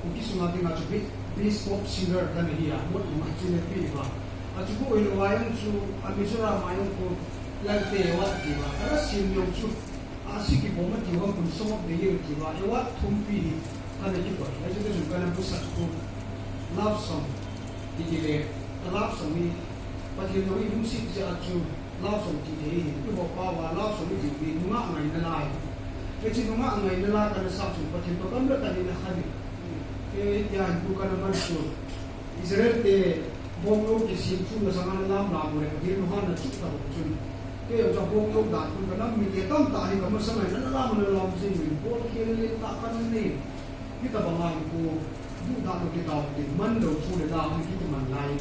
Kuki sunga tinga chupi Beast Pop Singer dan hiya mot ma chine pi ba achu ko ilo wayang chu amisura mayong ko lante wa ti ba kara sim yong chu asiki boma ti wa kun song de ye ti ba wa thum pi kana ki ko achu de kana busa ko love song ti le love song ni patin no i musik ja chu love song ti de ni ko pa wa love song ti bi ma ngai na lai ke chi ma ngai na la kana sa chu patin to kam la ta ni na khani ke yan ku kana man chu Israel te bonglo ki sim chu na sangan lam la mo re ke no han na chu ta chu ke yo ja bonglo da ku kana mi te tam ta ni kam sangai na la mo na lam sin mi bol ke le ta kan ni ki ta ba ma ku du da no ke ta ti man do chu le da ni ki man lai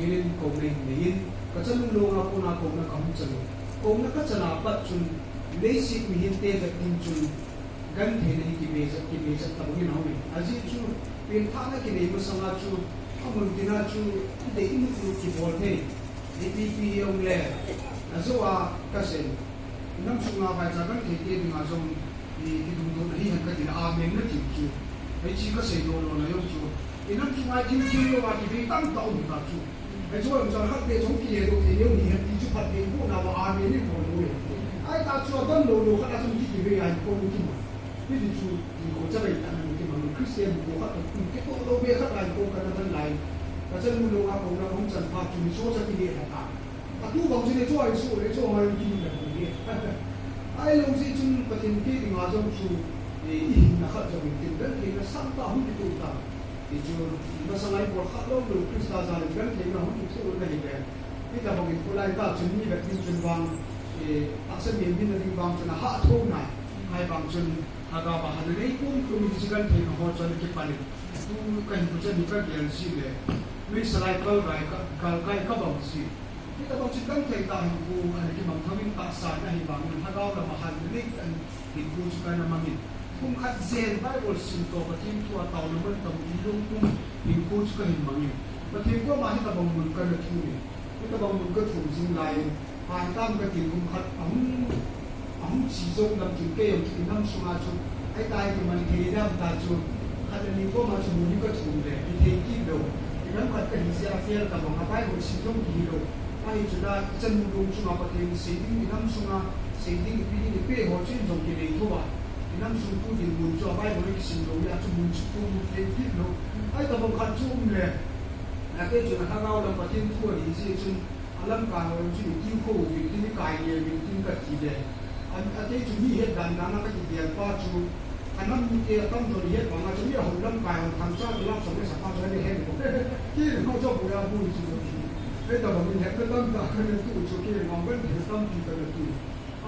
ye le ko ne ne yin ka chan lo na ko na ko na kam chan ko na ka chana pat chun le si mi hin te da tin chun gan the ne ki be sa ta ni na ni aji chu pin tha na ki ne ma sanga chu amun tina chu de in ku ki bol the ni pi pi yong le azo a ka sen nam su nga ba ja gan the ke ni ma jong ni ki dum do hi han ka din a men na ki chu ai chi ka se do lo na yong chu inam chu ma ki ki yo ba ki bi tam ta u ta chu ai chu am sa khat de jong ki ye do ke yo ni ha ti chu phat de ko na wa a men ni ko lo ye ai ta chu dan lo lo ka ta chu ki be ai ko ni ki ma ni chu ni ko cha bai ta ni ki ma Christian ko ka ku ke ko lo be khat ai ko ka na dan lai ka chen mu lo a ko na hong chan pa chu ni so sa ki de ta ta tu bang chi ne chu ai su le chu ma ki ni na ni ai lo si chun patin ki ni ma jong chu i na khat jong ki dan ki na sam ta hu ki tu ta ti chu na sa lai por khat lo lo Krista za le gan ki na hu ki chu na ni be ni ta bang ki lai ta chun ni be tin chun bang a sa mi ni na ni bang chun ha tho na hai bang chun aga ba han nei kun ku mi chi gan ki na ho chun ki pa ni tu kan ku chen ni ka gen si le mi sa lai kal rai ka bang si kita bang chi kan thei ta hi ku an ki mang thamin ta sa na hi bang ha ga la ma han ni an ki ku chu ka na mang ni kum khat zen bible sin to patin tu a taw na man tam i long kum in ku chu ka hin mang ni patin ko ma hi ta bang mun ka na thu ni kita bang mun ka thu jing lai han tam ka tin kum khat ahum chi jong nam tin ke yong ki nam su ma chu ai tai ki man thei dam ta chu khat ni ko ma chu mun ka thu le i thei ki do idan khat ka hi sia fiel ka bang ha bai ko si jong ki do ai chu da chen mu chu ma patin si ding nam su ma si ding pi ni pe ho chen jong ki le thu ba nam su tu din mun cho bai bo ki sin do ya chu mun chu tu mu te ki lo ai ta bang khat chu le na ke chu na ha ga la patin thu ni si chu alam ka ho chu ki ko wi ki ni kai ye wi tin ka ki de an ate chu ni he dan na ka ki de pa chu anam ni ke tam do ye ba ma chu ni ho lam kai ho tham cha lam so ne sa pa so ne he ko ki ho cho bu ya bu chu ai ta bang ni he ka tam ta ka ne tu chu ki ma ban he tam ki ka ne tu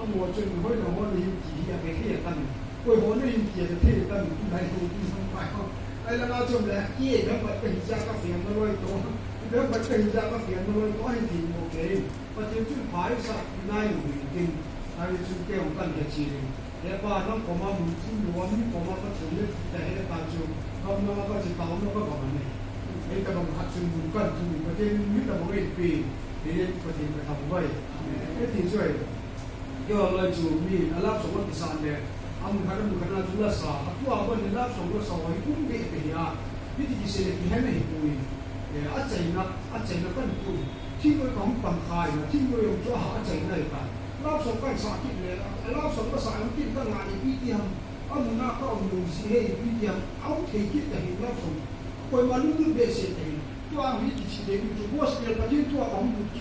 a mo chu ni ho na ho ni ki ya ke ke tan ôi hồn nó hình kia thì ta cũng đại hồn thì không phải không đây là bao chung là kia nó bật cái ra các phiền nó rồi to nó bật cái ra các phiền nó rồi to hay thì một cái và tiêu chuẩn phải sạch ngay một mình ai chúng kêu cần cái gì để qua nó có mà mình không muốn có mà có chuyện để để ta chung không nó có chỉ tao nó có còn này đây ta bằng hạt chung mình cần chung mình có thể biết là một cái gì để có thể phải làm vậy cái thì rồi do lời chủ mình là làm sống cái sản này am khana mu khana jula sa atwa ba ni la so lo sa wa kum be be ya ni ti se le ki ha me ku ni a chai na kan tu thi ko kom pam khai na thi ko yo cho ha chai na ka la so kan sa ki le la so ba sa ki ka nga ni pi ti ham am na ka am lu si he pi ti ham au the ki ta hi la so ko ma lu be se te tu a mi ti si de tu bo se pa ti tu a am bu ki